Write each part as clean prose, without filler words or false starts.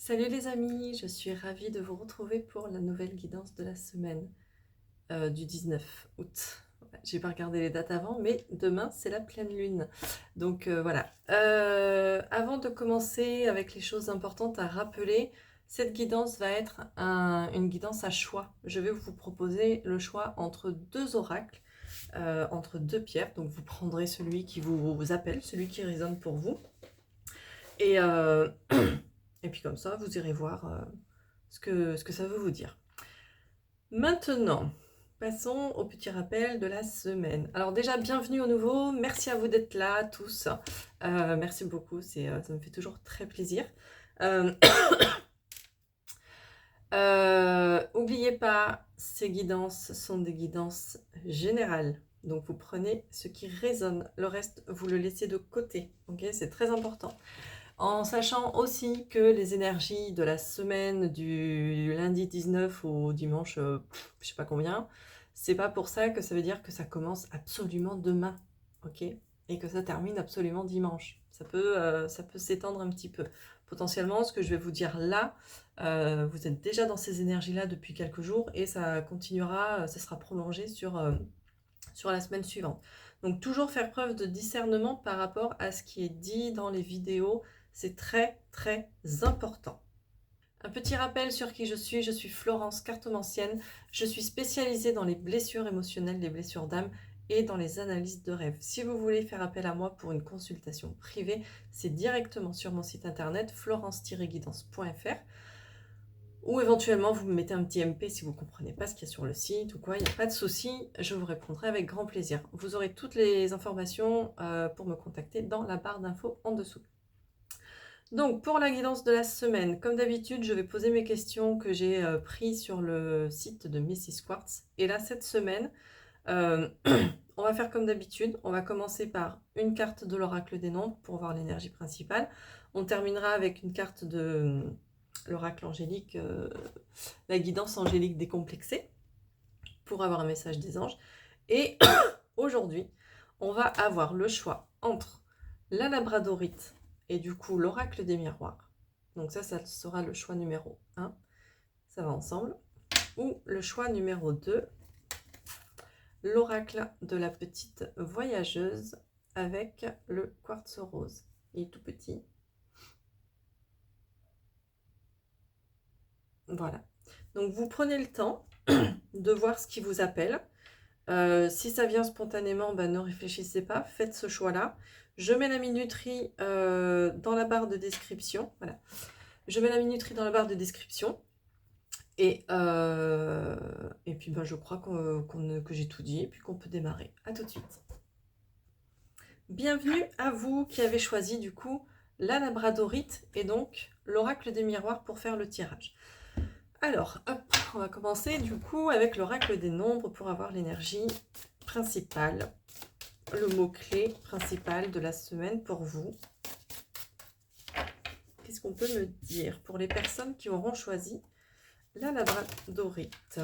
Salut les amis, je suis ravie de vous retrouver pour la nouvelle guidance de la semaine du 19 août. Ouais, j'ai pas regardé les dates avant, mais demain c'est la pleine lune. Donc voilà. Avant de commencer avec les choses importantes à rappeler, cette guidance va être une guidance à choix. Je vais vous proposer le choix entre deux oracles, entre deux pierres. Donc vous prendrez celui qui vous appelle, celui qui résonne pour vous. Et, et puis comme ça, vous irez voir ce que ça veut vous dire. Maintenant, passons au petit rappel de la semaine. Alors déjà, bienvenue au nouveau. Merci à vous d'être là, tous. Merci beaucoup, ça me fait toujours très plaisir. N'oubliez pas, ces guidances sont des guidances générales. Donc vous prenez ce qui résonne, le reste, vous le laissez de côté. Ok, c'est très important. En sachant aussi que les énergies de la semaine du lundi 19 au dimanche, je sais pas combien, c'est pas pour ça que ça veut dire que ça commence absolument demain, ok? Et que ça termine absolument dimanche. Ça peut s'étendre un petit peu. Potentiellement, ce que je vais vous dire là, vous êtes déjà dans ces énergies-là depuis quelques jours et ça continuera, ça sera prolongé sur la semaine suivante. Donc toujours faire preuve de discernement par rapport à ce qui est dit dans les vidéos, c'est très très important. Un petit rappel sur qui je suis Florence, cartomancienne, je suis spécialisée dans les blessures émotionnelles, les blessures d'âme et dans les analyses de rêves. Si vous voulez faire appel à moi pour une consultation privée, c'est directement sur mon site internet florence-guidance.fr. Ou éventuellement, vous me mettez un petit MP si vous ne comprenez pas ce qu'il y a sur le site ou quoi, il n'y a pas de souci, je vous répondrai avec grand plaisir. Vous aurez toutes les informations pour me contacter dans la barre d'infos en dessous. Donc, pour la guidance de la semaine, comme d'habitude, je vais poser mes questions que j'ai prises sur le site de Mrs Quartz. Et là, cette semaine, on va faire comme d'habitude. On va commencer par une carte de l'oracle des nombres pour voir l'énergie principale. On terminera avec une carte de l'oracle angélique, la guidance angélique décomplexée, pour avoir un message des anges. Et aujourd'hui, on va avoir le choix entre la labradorite et du coup l'oracle des miroirs. Donc ça sera le choix numéro 1. Ça va ensemble. Ou le choix numéro 2, l'oracle de la petite voyageuse avec le quartz rose. Il est tout petit. Voilà. Donc vous prenez le temps de voir ce qui vous appelle. Si ça vient spontanément, ne réfléchissez pas, faites ce choix-là. Je mets la minuterie dans la barre de description. Voilà. Je mets la minuterie dans la barre de description. Et puis je crois que j'ai tout dit et puis qu'on peut démarrer. A tout de suite. Bienvenue à vous qui avez choisi du coup la labradorite et donc l'oracle des miroirs pour faire le tirage. Alors, hop, on va commencer du coup avec l'oracle des nombres pour avoir l'énergie principale, le mot-clé principal de la semaine pour vous. Qu'est-ce qu'on peut me dire pour les personnes qui auront choisi la labradorite?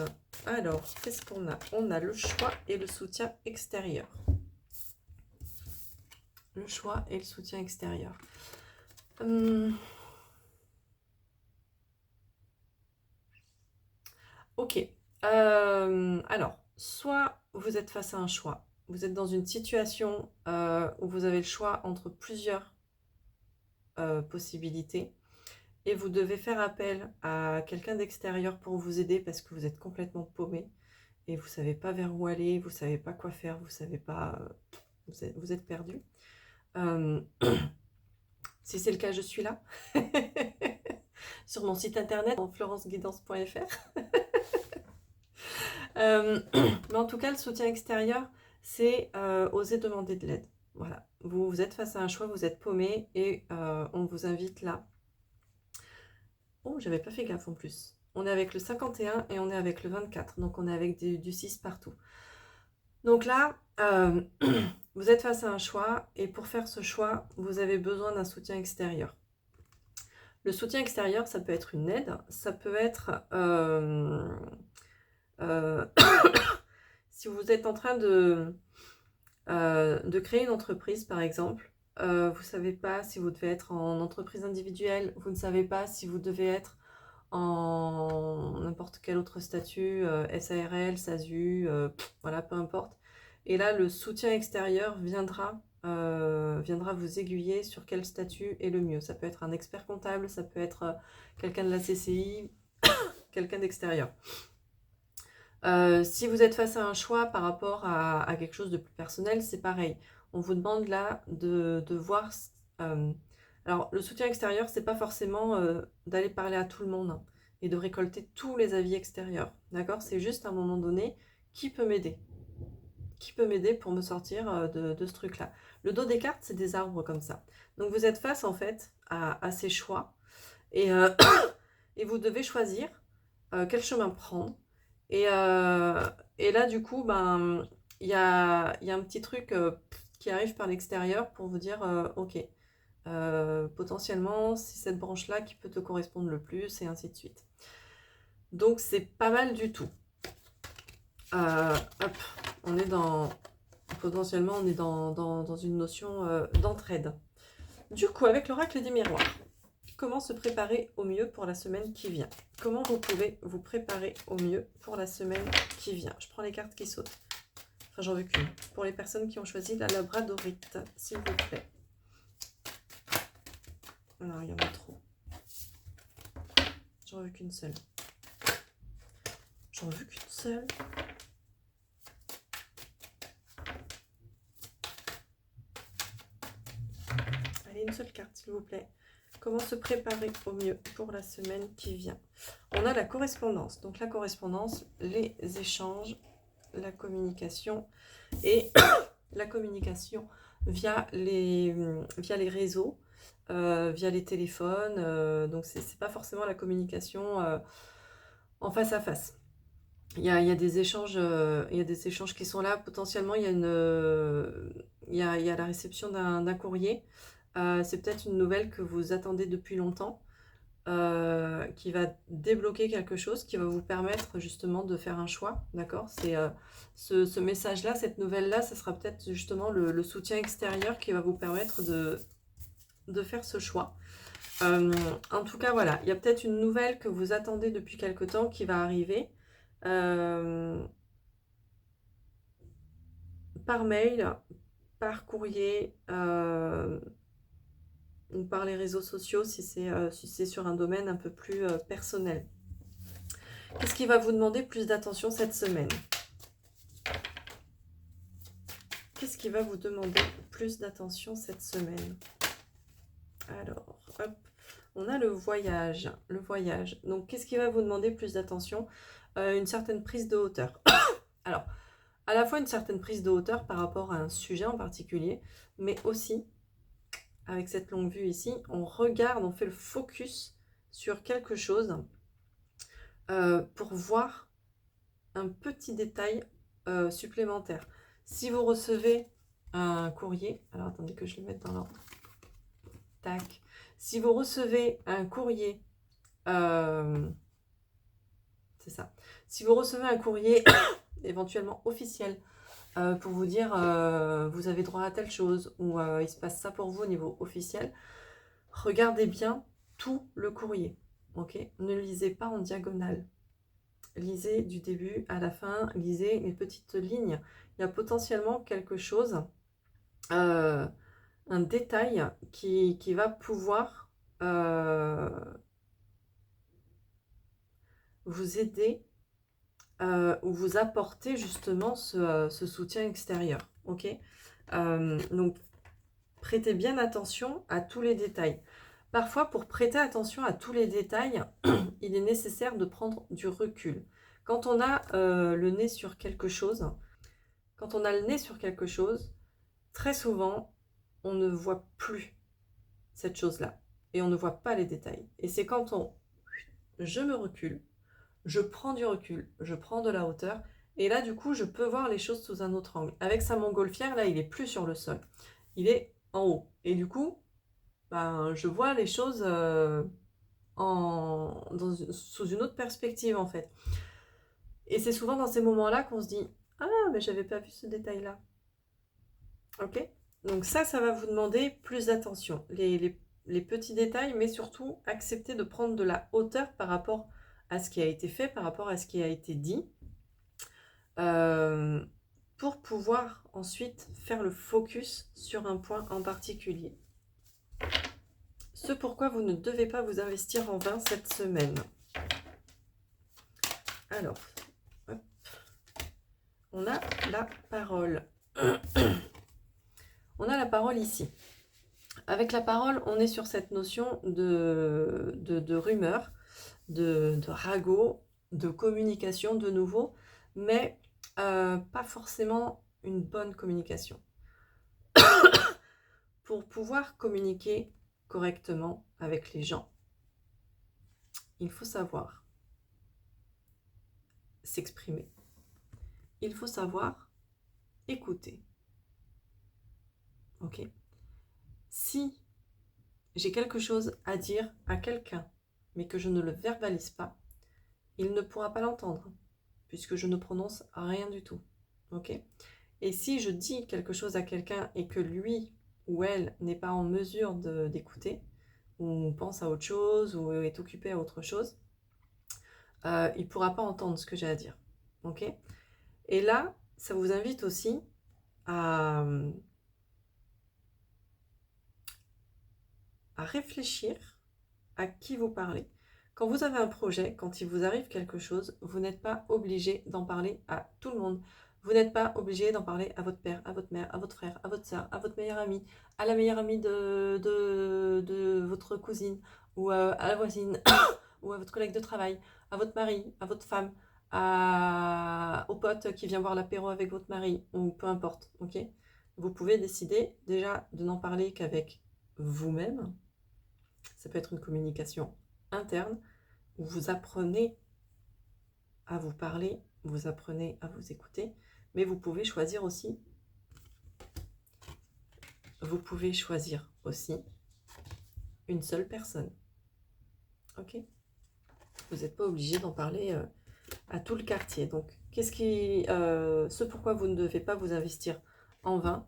Alors, qu'est-ce qu'on a? On a le choix et le soutien extérieur. Le choix et le soutien extérieur. Ok. Alors, soit vous êtes face à un choix. Vous êtes dans une situation où vous avez le choix entre plusieurs possibilités et vous devez faire appel à quelqu'un d'extérieur pour vous aider parce que vous êtes complètement paumé et vous ne savez pas vers où aller, vous ne savez pas quoi faire, vous savez pas, vous êtes perdu. Si c'est le cas, je suis là. Sur mon site internet, florenceguidance.fr. Mais en tout cas, le soutien extérieur, c'est oser demander de l'aide. Voilà, vous êtes face à un choix, vous êtes paumé et on vous invite là. Oh, j'avais pas fait gaffe en plus. On est avec le 51 et on est avec le 24, donc on est avec du 6 partout. Donc là, vous êtes face à un choix et pour faire ce choix, vous avez besoin d'un soutien extérieur. Le soutien extérieur, ça peut être une aide, ça peut être... si vous êtes en train de créer une entreprise, par exemple, vous ne savez pas si vous devez être en entreprise individuelle, vous ne savez pas si vous devez être en n'importe quel autre statut, SARL, SASU, voilà, peu importe. Et là, le soutien extérieur viendra vous aiguiller sur quel statut est le mieux. Ça peut être un expert comptable, ça peut être quelqu'un de la CCI, quelqu'un d'extérieur. Si vous êtes face à un choix par rapport à quelque chose de plus personnel, c'est pareil. On vous demande là de voir... alors, le soutien extérieur, c'est pas forcément d'aller parler à tout le monde, hein, et de récolter tous les avis extérieurs. D'accord? C'est juste à un moment donné, qui peut m'aider? Qui peut m'aider pour me sortir de ce truc-là? Le dos des cartes, c'est des arbres comme ça. Donc, vous êtes face, en fait, à ces choix. Et, et vous devez choisir quel chemin prendre. Et là, du coup, ben, il y a un petit truc qui arrive par l'extérieur pour vous dire, ok, potentiellement, c'est cette branche-là qui peut te correspondre le plus, et ainsi de suite. Donc, c'est pas mal du tout. Hop, on est dans... Potentiellement, on est dans une notion d'entraide. Du coup, avec l'oracle des miroirs, comment se préparer au mieux pour la semaine qui vient? Comment vous pouvez vous préparer au mieux pour la semaine qui vient? Je prends les cartes qui sautent. Enfin, j'en veux qu'une. Pour les personnes qui ont choisi la labradorite, s'il vous plaît. Non, il y en a trop. J'en veux qu'une seule. J'en veux qu'une seule. Allez, une seule carte, s'il vous plaît. Comment se préparer au mieux pour la semaine qui vient? On a la correspondance. Donc la correspondance, les échanges, la communication et la communication via les réseaux, via les téléphones. Donc c'est pas forcément la communication en face à face. Il y a des échanges, qui sont là. Potentiellement, il y a la réception d'un courrier. C'est peut-être une nouvelle que vous attendez depuis longtemps, qui va débloquer quelque chose, qui va vous permettre justement de faire un choix, d'accord? C'est ce message-là, cette nouvelle-là, ça sera peut-être justement le soutien extérieur qui va vous permettre de faire ce choix. En tout cas, voilà, il y a peut-être une nouvelle que vous attendez depuis quelque temps qui va arriver. Par mail, par courrier, ou par les réseaux sociaux si c'est sur un domaine un peu plus personnel. Qu'est-ce qui va vous demander plus d'attention cette semaine? Qu'est-ce qui va vous demander plus d'attention cette semaine? Alors, hop, on a le voyage. Le voyage. Donc, qu'est-ce qui va vous demander plus d'attention? Une certaine prise de hauteur. Alors, à la fois une certaine prise de hauteur par rapport à un sujet en particulier, mais aussi, avec cette longue vue ici, on regarde, on fait le focus sur quelque chose pour voir un petit détail supplémentaire. Si vous recevez un courrier, alors attendez que je le mette dans l'ordre. Tac. Si vous recevez un courrier, c'est ça. Si vous recevez un courrier éventuellement officiel pour vous dire vous avez droit à telle chose ou il se passe ça pour vous au niveau officiel, regardez bien tout le courrier. Ok, ne lisez pas en diagonale. Lisez du début à la fin, lisez les petites lignes. Il y a potentiellement quelque chose, un détail qui va pouvoir vous aider ou vous apporter justement ce soutien extérieur. Ok, donc prêtez bien attention à tous les détails. Parfois, pour prêter attention à tous les détails, il est nécessaire de prendre du recul. Quand on a le nez sur quelque chose, très souvent, on ne voit plus cette chose-là. Et on ne voit pas les détails. Et c'est quand je me recule, je prends du recul, je prends de la hauteur. Et là, du coup, je peux voir les choses sous un autre angle. Avec sa montgolfière, là, il n'est plus sur le sol. Il est en haut. Et du coup, ben, je vois les choses sous une autre perspective, en fait. Et c'est souvent dans ces moments-là qu'on se dit « Ah, mais j'avais pas vu ce détail-là. » Ok? Donc ça va vous demander plus d'attention. Les petits détails, mais surtout accepter de prendre de la hauteur par rapport à ce qui a été fait, par rapport à ce qui a été dit, pour pouvoir ensuite faire le focus sur un point en particulier. Ce pourquoi vous ne devez pas vous investir en vain cette semaine. Alors, hop, on a la parole. On a la parole ici. Avec la parole, on est sur cette notion de rumeur, de ragot, de communication de nouveau, mais pas forcément une bonne communication. Pour pouvoir communiquer correctement avec les gens, il faut savoir s'exprimer. Il faut savoir écouter. Ok? Si j'ai quelque chose à dire à quelqu'un, mais que je ne le verbalise pas, il ne pourra pas l'entendre, puisque je ne prononce rien du tout. Ok? Et si je dis quelque chose à quelqu'un et que lui ou elle n'est pas en mesure d'écouter, ou pense à autre chose, ou est occupé à autre chose, il ne pourra pas entendre ce que j'ai à dire. Ok? Et là, ça vous invite aussi à réfléchir à qui vous parlez. Quand vous avez un projet, quand il vous arrive quelque chose, vous n'êtes pas obligé d'en parler à tout le monde. Vous n'êtes pas obligé d'en parler à votre père, à votre mère, à votre frère, à votre soeur, à votre meilleure amie, à la meilleure amie de votre cousine, ou à la voisine, ou à votre collègue de travail, à votre mari, à votre femme, au pote qui vient boire l'apéro avec votre mari, ou peu importe, ok? Vous pouvez décider déjà de n'en parler qu'avec vous-même. Ça peut être une communication interne où vous apprenez à vous parler, vous apprenez à vous écouter, mais vous pouvez choisir aussi une seule personne. Ok? Vous n'êtes pas obligé d'en parler à tout le quartier. Donc, ce pourquoi vous ne devez pas vous investir en vain?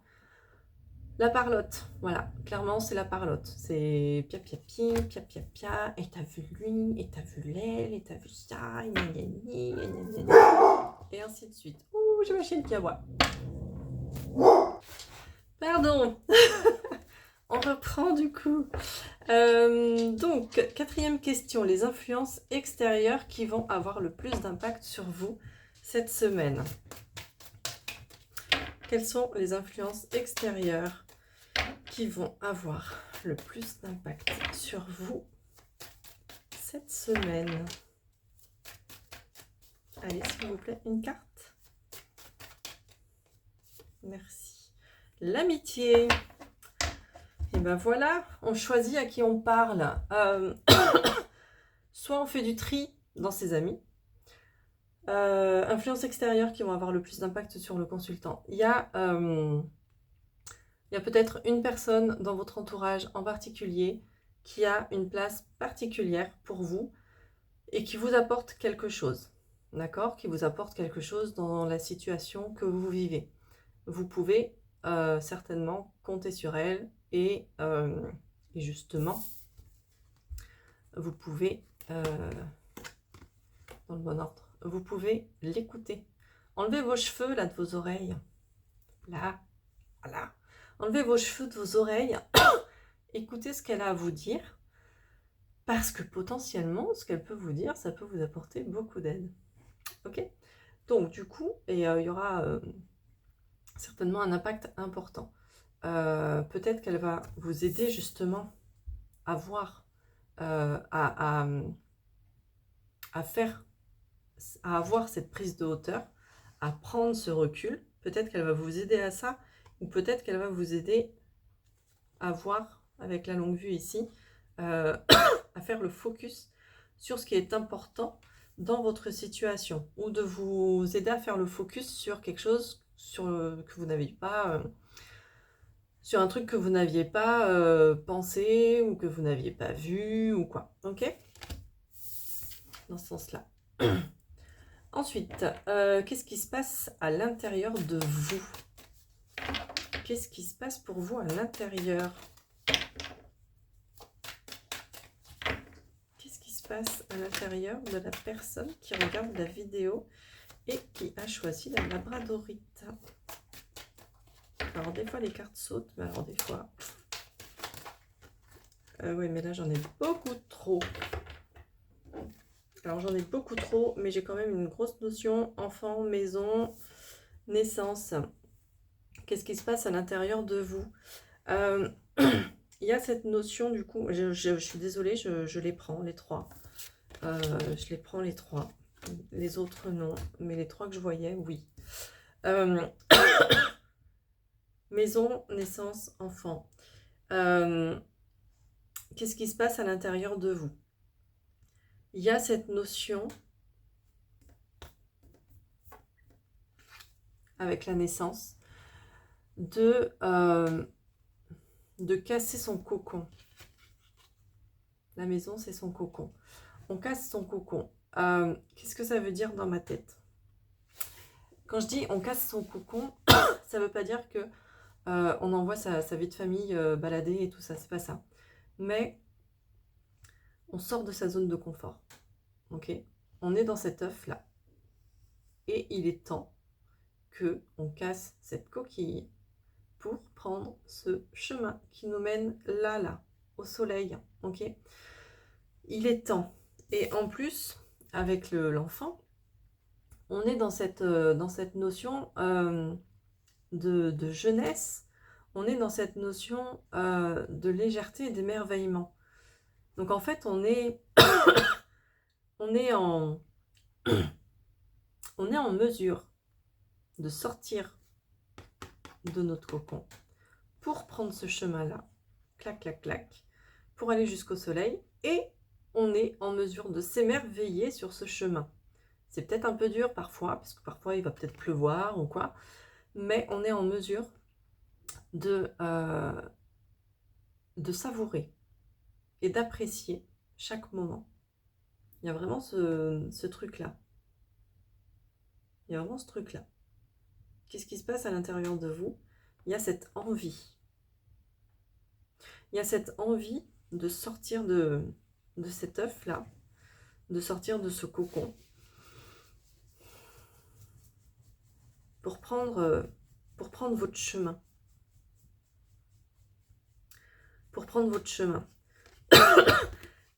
La parlotte, voilà, clairement c'est la parlotte. C'est pia pia pia, pia pia pia, et t'as vu lui, et t'as vu l'elle, et t'as vu ça, et gna gna gna gna, et ainsi de suite. Ouh, j'ai ma chienne qui aboie. Pardon. On reprend du coup. Donc, quatrième question, les influences extérieures qui vont avoir le plus d'impact sur vous cette semaine. Quelles sont les influences extérieures qui vont avoir le plus d'impact sur vous cette semaine? Allez, s'il vous plaît, une carte. Merci. L'amitié. Et ben voilà, on choisit à qui on parle. Soit on fait du tri dans ses amis. Influences extérieures qui vont avoir le plus d'impact sur le consultant. Il y a peut-être une personne dans votre entourage en particulier qui a une place particulière pour vous et qui vous apporte quelque chose. D'accord? Qui vous apporte quelque chose dans la situation que vous vivez. Vous pouvez certainement compter sur elle et justement, vous pouvez, dans le bon ordre, vous pouvez l'écouter. Enlevez vos cheveux là de vos oreilles. Là, voilà. Enlevez vos cheveux de vos oreilles. Écoutez ce qu'elle a à vous dire. Parce que potentiellement, ce qu'elle peut vous dire, ça peut vous apporter beaucoup d'aide. Ok? Donc du coup, il y aura certainement un impact important. Peut-être qu'elle va vous aider justement à voir, à avoir cette prise de hauteur, à prendre ce recul. Peut-être qu'elle va vous aider à ça, ou peut-être qu'elle va vous aider à voir, avec la longue vue ici, à faire le focus sur ce qui est important dans votre situation, ou de vous aider à faire le focus sur quelque chose que vous n'aviez pas... sur un truc que vous n'aviez pas pensé, ou que vous n'aviez pas vu, ou quoi. Ok? Dans ce sens-là. Ensuite, qu'est-ce qui se passe à l'intérieur de vous? qu'est-ce qui se passe pour vous à l'intérieur? Qu'est-ce qui se passe à l'intérieur de la personne qui regarde la vidéo et qui a choisi la labradorite? Alors des fois les cartes sautent, mais alors des fois... oui, mais là j'en ai beaucoup trop. Alors j'en ai beaucoup trop, mais j'ai quand même une grosse notion enfant, maison, naissance. Qu'est-ce qui se passe à l'intérieur de vous? Il y a cette notion du coup, je suis désolée, je les prends les trois. Je les prends les trois. Les autres non, mais les trois que je voyais, oui. Maison, naissance, enfant. Qu'est-ce qui se passe à l'intérieur de vous? Il y a cette notion avec la naissance de casser son cocon. La maison, c'est son cocon. On casse son cocon. Qu'est-ce que ça veut dire dans ma tête? Quand je dis on casse son cocon, ça ne veut pas dire que on envoie sa vie de famille balader et tout ça, c'est pas ça. Mais on sort de sa zone de confort. Ok? On est dans cet œuf là. Et il est temps que on casse cette coquille pour prendre ce chemin qui nous mène là, au soleil. Ok? Il est temps. Et en plus, avec l'enfant, on est dans cette notion de jeunesse, on est dans cette notion de légèreté et d'émerveillement. Donc en fait, on est en mesure de sortir de notre cocon pour prendre ce chemin-là, clac, clac, clac, pour aller jusqu'au soleil, et on est en mesure de s'émerveiller sur ce chemin. C'est peut-être un peu dur parfois, parce que parfois il va peut-être pleuvoir ou quoi, mais on est en mesure de savourer et d'apprécier chaque moment. Il y a vraiment ce truc-là. Il y a vraiment ce truc-là. Qu'est-ce qui se passe à l'intérieur de vous? Il y a cette envie. Il y a cette envie de sortir de cet œuf-là, de sortir de ce cocon, pour prendre votre chemin. Pour prendre votre chemin.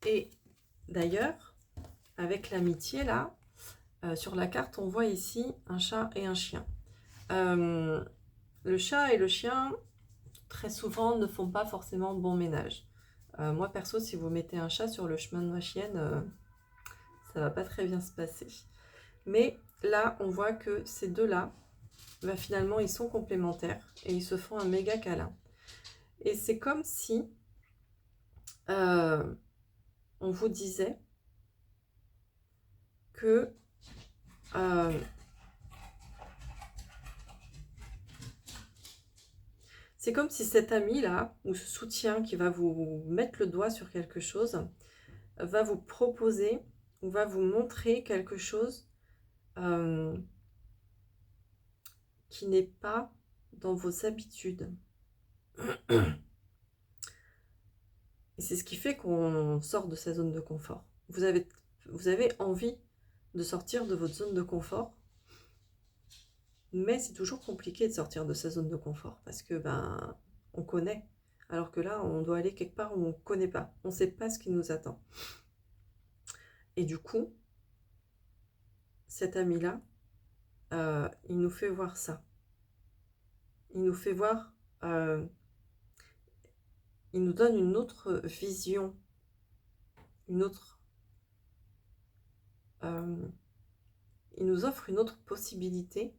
Et d'ailleurs, avec l'amitié, là, sur la carte, on voit ici un chat et un chien. Le chat et le chien, très souvent, ne font pas forcément bon ménage. Moi, perso, si vous mettez un chat sur le chemin de ma chienne, ça va pas très bien se passer. Mais là, on voit que ces deux-là, bah, finalement, ils sont complémentaires et ils se font un méga câlin. Et c'est comme si on vous disait que c'est comme si cet ami-là, ou ce soutien qui va vous mettre le doigt sur quelque chose, va vous proposer ou va vous montrer quelque chose qui n'est pas dans vos habitudes. Et c'est ce qui fait qu'on sort de sa zone de confort. Vous avez envie de sortir de votre zone de confort, mais c'est toujours compliqué de sortir de sa zone de confort parce que on connaît, alors que là on doit aller quelque part où on ne connaît pas, on ne sait pas ce qui nous attend. Et du coup, cet ami-là, il nous fait voir ça. Il nous fait voir, il nous donne une autre vision, il nous offre une autre possibilité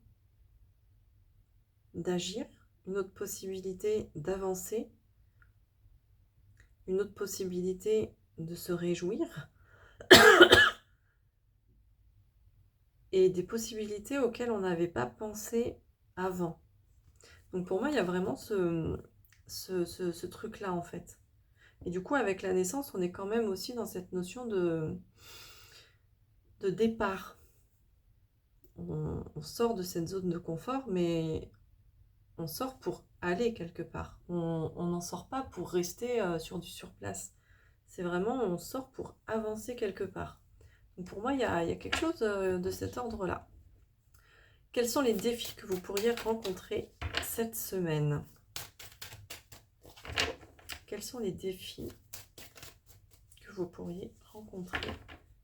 d'agir, une autre possibilité d'avancer, une autre possibilité de se réjouir et des possibilités auxquelles on n'avait pas pensé avant. Donc pour moi, il y a vraiment ce truc-là en fait. Et du coup, avec la naissance, on est quand même aussi dans cette notion de départ. On sort de cette zone de confort, mais on sort pour aller quelque part. On n'en sort pas pour rester sur du surplace. C'est vraiment, on sort pour avancer quelque part. Donc pour moi, il y a quelque chose de cet ordre-là. Quels sont les défis que vous pourriez rencontrer cette semaine? Quels sont les défis que vous pourriez rencontrer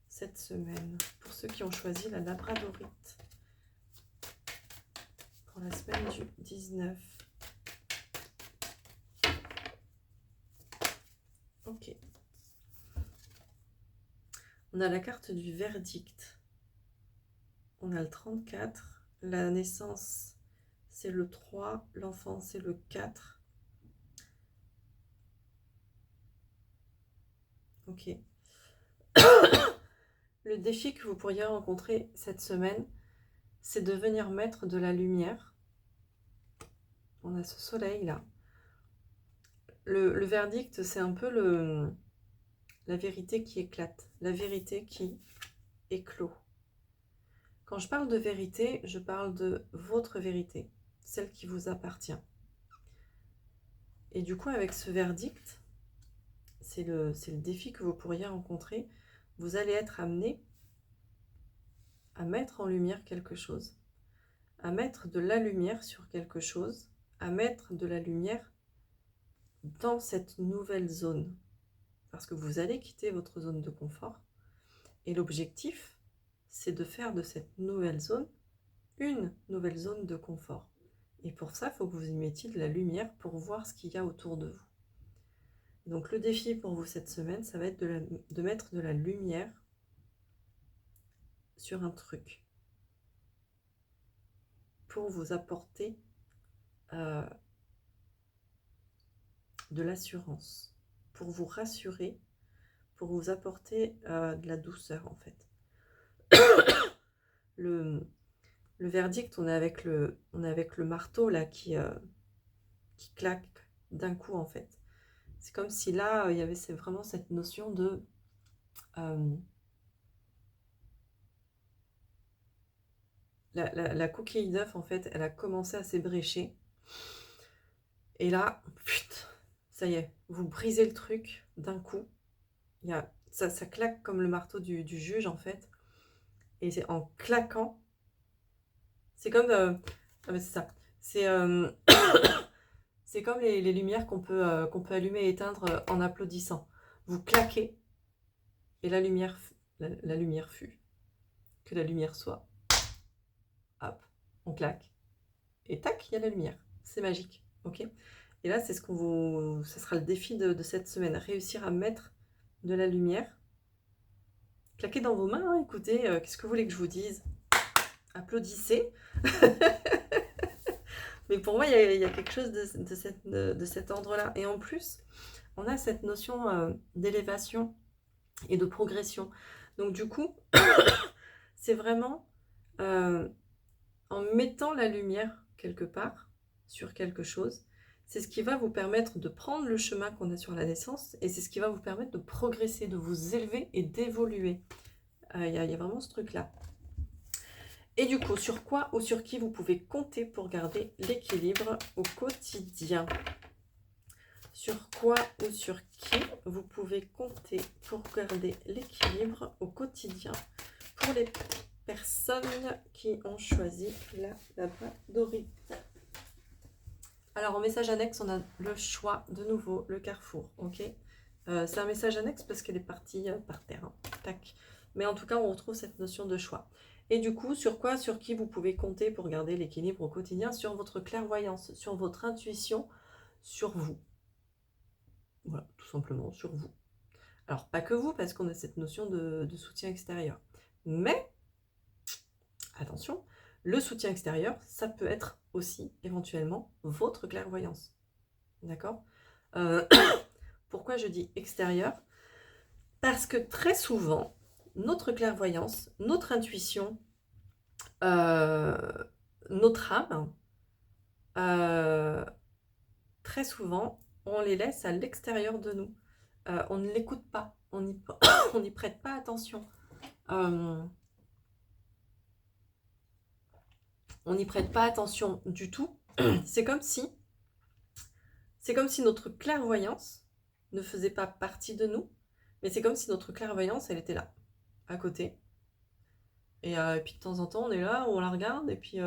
cette semaine pour ceux qui ont choisi la labradorite pour la semaine du 19? Ok. On a la carte du verdict. On a le 34. La naissance, c'est le 3. L'enfant, c'est le 4. Ok. Le défi que vous pourriez rencontrer cette semaine, c'est de venir mettre de la lumière. On a ce soleil là. Le verdict, c'est un peu la vérité qui éclate, la vérité qui éclot. Quand je parle de vérité, je parle de votre vérité, celle qui vous appartient. Et du coup, avec ce verdict, c'est le défi que vous pourriez rencontrer. Vous allez être amené à mettre en lumière quelque chose, à mettre de la lumière sur quelque chose, à mettre de la lumière dans cette nouvelle zone. Parce que vous allez quitter votre zone de confort. Et l'objectif, c'est de faire de cette nouvelle zone une nouvelle zone de confort. Et pour ça, il faut que vous y mettiez de la lumière pour voir ce qu'il y a autour de vous. Donc le défi pour vous cette semaine, ça va être de mettre de la lumière sur un truc pour vous apporter de l'assurance, pour vous rassurer, pour vous apporter de la douceur en fait. Le verdict, on est avec le marteau là qui claque d'un coup en fait. C'est comme si là, il y avait vraiment cette notion de la coquille d'œuf en fait, elle a commencé à s'ébrécher. Et là, putain, ça y est, vous brisez le truc d'un coup. Ça claque comme le marteau du juge en fait. Et c'est en claquant, c'est comme... c'est ça. C'est comme les lumières qu'on peut allumer et éteindre en applaudissant. Vous claquez et la lumière fut. Que la lumière soit. Hop, on claque. Et tac, il y a la lumière. C'est magique. Ok. Et là, c'est ça sera le défi de cette semaine. Réussir à mettre de la lumière. Claquez dans vos mains, hein, écoutez, qu'est-ce que vous voulez que je vous dise? Applaudissez. Mais pour moi, il y a quelque chose de cet ordre-là. Et en plus, on a cette notion d'élévation et de progression. Donc du coup, c'est vraiment en mettant la lumière quelque part sur quelque chose, c'est ce qui va vous permettre de prendre le chemin qu'on a sur la naissance et c'est ce qui va vous permettre de progresser, de vous élever et d'évoluer. Il y a vraiment ce truc-là. Et du coup, sur quoi ou sur qui vous pouvez compter pour garder l'équilibre au quotidien? Sur quoi ou sur qui vous pouvez compter pour garder l'équilibre au quotidien pour les personnes qui ont choisi la labradorite? Alors, en message annexe, on a le choix, de nouveau, le carrefour, ok. C'est un message annexe parce qu'elle est partie par terre, hein. Tac. Mais en tout cas, on retrouve cette notion de choix. Et du coup, sur quoi, sur qui vous pouvez compter pour garder l'équilibre au quotidien? Sur votre clairvoyance, sur votre intuition, sur vous. Voilà, tout simplement, sur vous. Alors, pas que vous, parce qu'on a cette notion de soutien extérieur. Mais, attention, le soutien extérieur, ça peut être aussi, éventuellement, votre clairvoyance. D'accord? Pourquoi je dis extérieur? Parce que très souvent, notre clairvoyance, notre intuition, notre âme, très souvent, on les laisse à l'extérieur de nous. On ne l'écoute pas, on n'y prête pas attention. On n'y prête pas attention du tout. C'est comme si c'est comme si notre clairvoyance ne faisait pas partie de nous, mais c'est comme si notre clairvoyance, elle était là, à côté. Et puis de temps en temps, on est là, on la regarde, et puis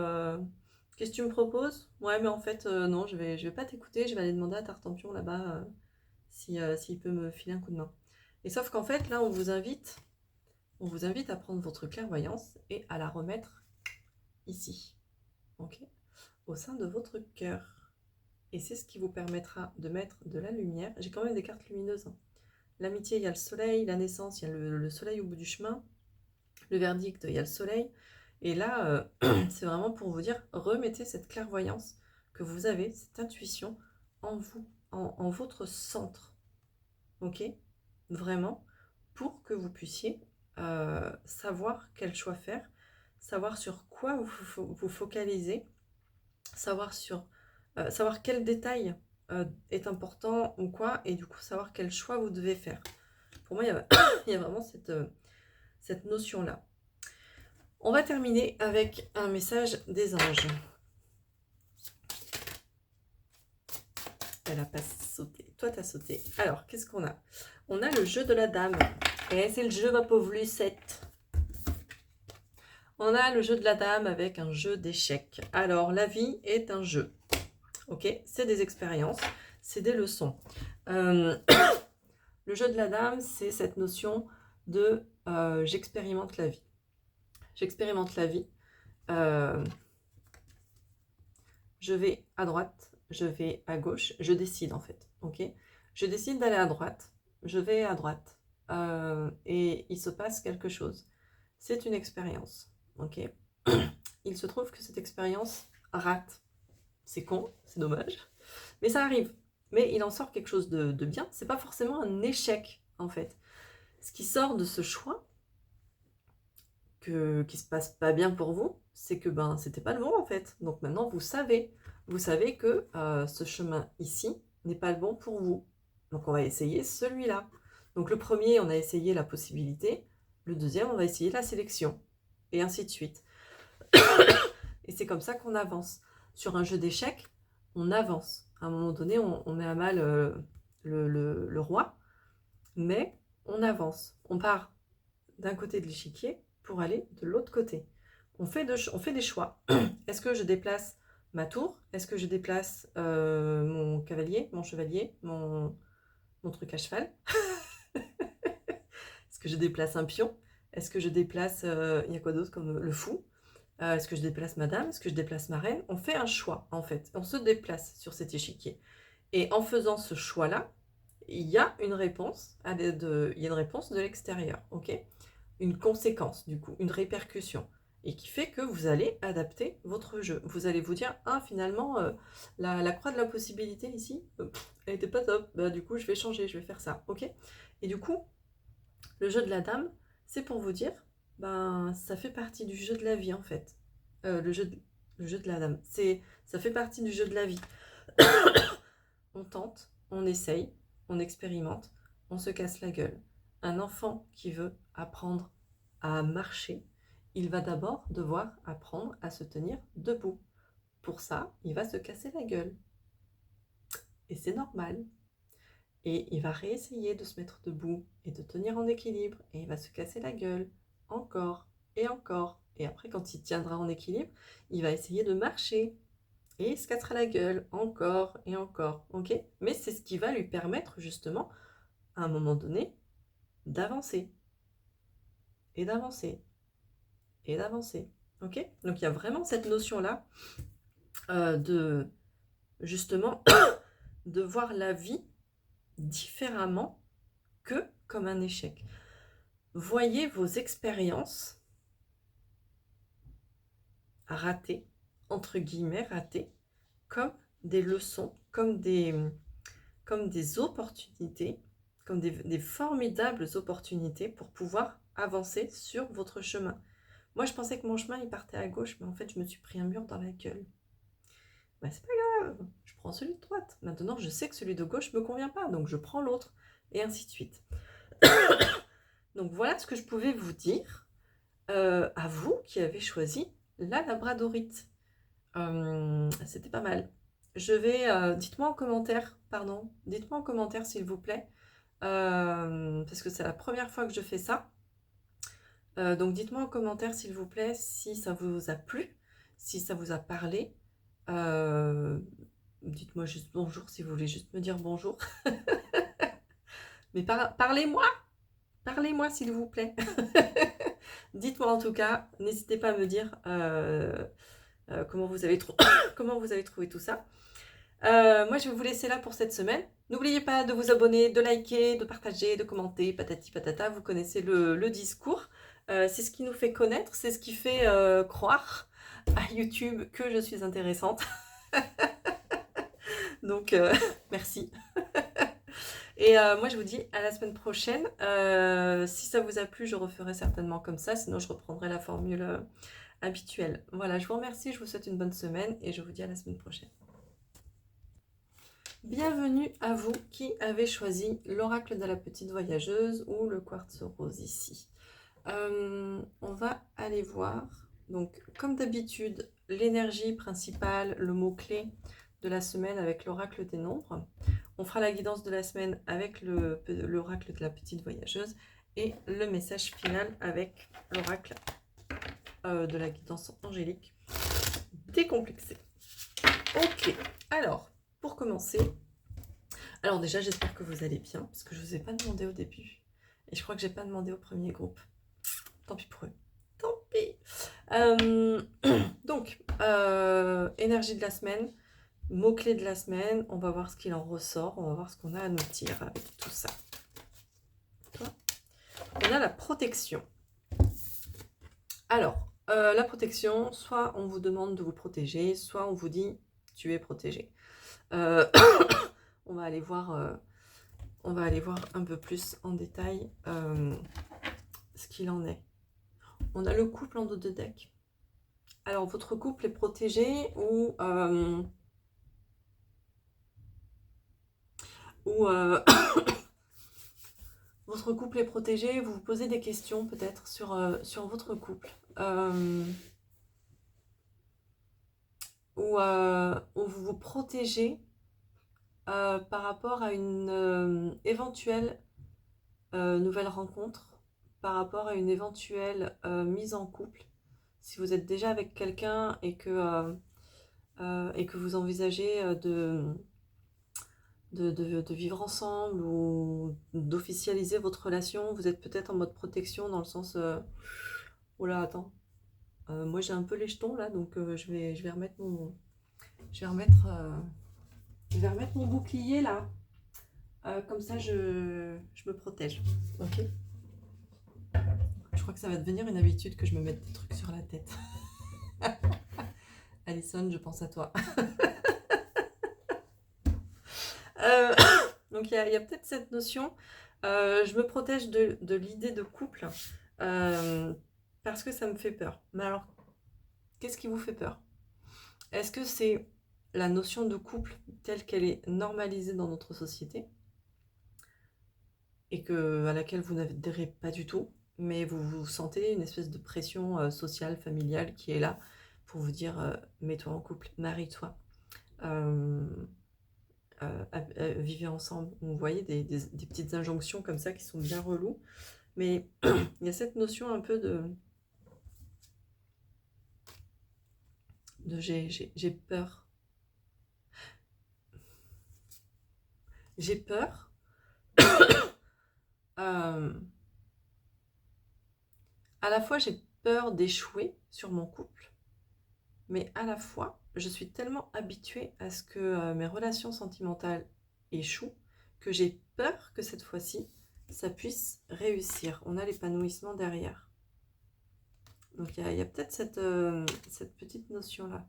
qu'est-ce que tu me proposes? Ouais, mais en fait, non, je vais pas t'écouter, je vais aller demander à Tartampion là-bas s'il peut me filer un coup de main. Et sauf qu'en fait, là, on vous invite à prendre votre clairvoyance et à la remettre ici, ok, au sein de votre cœur. Et c'est ce qui vous permettra de mettre de la lumière. J'ai quand même des cartes lumineuses, hein. L'amitié, il y a le soleil. La naissance, il y a le soleil au bout du chemin. Le verdict, il y a le soleil. Et là, c'est vraiment pour vous dire, remettez cette clairvoyance que vous avez, cette intuition en vous, en votre centre. Ok? Vraiment, pour que vous puissiez savoir quel choix faire, savoir sur quoi vous focaliser, savoir quel détail est important ou quoi, et du coup savoir quel choix vous devez faire. Pour moi, il y a vraiment cette notion-là. On va terminer avec un message des anges. Elle n'a pas sauté. Toi, tu as sauté. Alors, qu'est-ce qu'on a? On a le jeu de la dame. Et c'est le jeu, ma pauvre Lucette. On a le jeu de la dame avec un jeu d'échecs. Alors, la vie est un jeu. Ok? C'est des expériences, c'est des leçons. Le jeu de la dame, c'est cette notion de j'expérimente la vie. J'expérimente la vie. Je vais à droite, je vais à gauche, je décide en fait. Ok, je décide d'aller à droite, je vais à droite et il se passe quelque chose. C'est une expérience. Ok, il se trouve que cette expérience rate. C'est con, c'est dommage, mais ça arrive. Mais il en sort quelque chose de bien. C'est pas forcément un échec en fait. Ce qui sort de ce choix qui se passe pas bien pour vous, c'est que ben c'était pas le bon en fait. Donc maintenant vous savez que ce chemin ici n'est pas le bon pour vous. Donc on va essayer celui-là. Donc le premier, on a essayé la possibilité. Le deuxième, on va essayer la sélection. Et ainsi de suite. Et c'est comme ça qu'on avance. Sur un jeu d'échecs, on avance. À un moment donné, on met à mal le roi, mais on avance. On part d'un côté de l'échiquier pour aller de l'autre côté. On fait des choix. Est-ce que je déplace ma tour? Est-ce que je déplace mon cavalier, mon chevalier, mon truc à cheval? Est-ce que je déplace un pion? Est-ce que je déplace, il y a quoi d'autre comme le fou? Est-ce que je déplace ma dame? Est-ce que je déplace ma reine? On fait un choix, en fait. On se déplace sur cet échiquier. Et en faisant ce choix-là, il y a une réponse, de l'extérieur, ok? Une conséquence, du coup, une répercussion. Et qui fait que vous allez adapter votre jeu. Vous allez vous dire, ah, finalement, la croix de la possibilité ici, elle n'était pas top. Bah, du coup, je vais changer, je vais faire ça, ok? Et du coup, le jeu de la dame, c'est pour vous dire, ben, ça fait partie du jeu de la vie, en fait. Le jeu de la dame, ça fait partie du jeu de la vie. On tente, on essaye, on expérimente, on se casse la gueule. Un enfant qui veut apprendre à marcher, il va d'abord devoir apprendre à se tenir debout. Pour ça, il va se casser la gueule. Et c'est normal. Et il va réessayer de se mettre debout et de tenir en équilibre. Et il va se casser la gueule encore et encore. Et après, quand il tiendra en équilibre, il va essayer de marcher. Et il se cassera la gueule encore et encore. Ok? Mais c'est ce qui va lui permettre justement, à un moment donné, d'avancer. Et d'avancer. Et d'avancer. Ok? Donc il y a vraiment cette notion-là de justement de voir la vie différemment que comme un échec. Voyez vos expériences ratées, entre guillemets ratées, comme des leçons, comme des opportunités, comme des formidables opportunités pour pouvoir avancer sur votre chemin. Moi, je pensais que mon chemin, il partait à gauche, mais en fait, je me suis pris un mur dans la gueule. Bah, c'est pas grave, je prends celui de droite. Maintenant, je sais que celui de gauche ne me convient pas, donc je prends l'autre, et ainsi de suite. Donc voilà ce que je pouvais vous dire à vous qui avez choisi la labradorite. C'était pas mal. je vais... dites-moi en commentaire, pardon, dites-moi en commentaire s'il vous plaît, parce que c'est la première fois que je fais ça. Donc dites-moi en commentaire s'il vous plaît si ça vous a plu, si ça vous a parlé. Dites-moi juste bonjour si vous voulez juste me dire bonjour. Mais parlez-moi, parlez-moi s'il vous plaît. Dites-moi en tout cas, n'hésitez pas à me dire comment vous avez comment vous avez trouvé tout ça. Moi, je vais vous laisser là pour cette semaine. N'oubliez pas de vous abonner, de liker, de partager, de commenter, patati patata. Vous connaissez le discours. C'est ce qui nous fait connaître, c'est ce qui fait croire à YouTube que je suis intéressante. Donc, merci. Et moi, je vous dis à la semaine prochaine. Si ça vous a plu, je referai certainement comme ça. Sinon, je reprendrai la formule habituelle. Voilà, je vous remercie. Je vous souhaite une bonne semaine et je vous dis à la semaine prochaine. Bienvenue à vous qui avez choisi l'oracle de la petite voyageuse ou le quartz rose ici. On va aller voir, donc comme d'habitude, l'énergie principale, le mot-clé de la semaine avec l'oracle des nombres. On fera la guidance de la semaine avec l'oracle de la petite voyageuse et le message final avec l'oracle de la guidance angélique décomplexée. Ok, alors, pour commencer, alors déjà j'espère que vous allez bien, parce que je ne vous ai pas demandé au début, et je crois que je n'ai pas demandé au premier groupe. Tant pis pour eux. Tant pis. Donc, énergie de la semaine, mots-clés de la semaine, on va voir ce qu'il en ressort, on va voir ce qu'on a à nous dire avec tout ça. On a la protection. Alors, la protection, soit on vous demande de vous protéger, soit on vous dit tu es protégé. On va aller voir un peu plus en détail ce qu'il en est. On a le couple en dos de deck. Alors, votre couple est protégé ou votre couple est protégé, vous vous posez des questions peut-être sur votre couple. Ou vous vous protégez par rapport à une éventuelle nouvelle rencontre, par rapport à une éventuelle mise en couple. Si vous êtes déjà avec quelqu'un et que vous envisagez de vivre ensemble ou d'officialiser votre relation, vous êtes peut-être en mode protection dans le sens oh là, attends, moi j'ai un peu les jetons là, donc je vais remettre mon bouclier là, comme ça je me protège. Ok, je crois que ça va devenir une habitude que je me mette des trucs sur la tête. Alison, je pense à toi. Donc il y a peut-être cette notion, je me protège de l'idée de couple parce que ça me fait peur. Mais alors, qu'est-ce qui vous fait peur? Est-ce que c'est la notion de couple telle qu'elle est normalisée dans notre société et à laquelle vous n'adhérez pas du tout, mais vous sentez une espèce de pression sociale, familiale qui est là pour vous dire mets-toi en couple, marie-toi, vivez ensemble. Vous voyez des petites injonctions comme ça qui sont bien reloues, mais il y a cette notion un peu de j'ai peur. J'ai peur. À la fois, j'ai peur d'échouer sur mon couple, mais à la fois, je suis tellement habituée à ce que mes relations sentimentales échouent que j'ai peur que cette fois-ci, ça puisse réussir. On a l'épanouissement derrière. Donc il y a peut-être cette petite notion-là.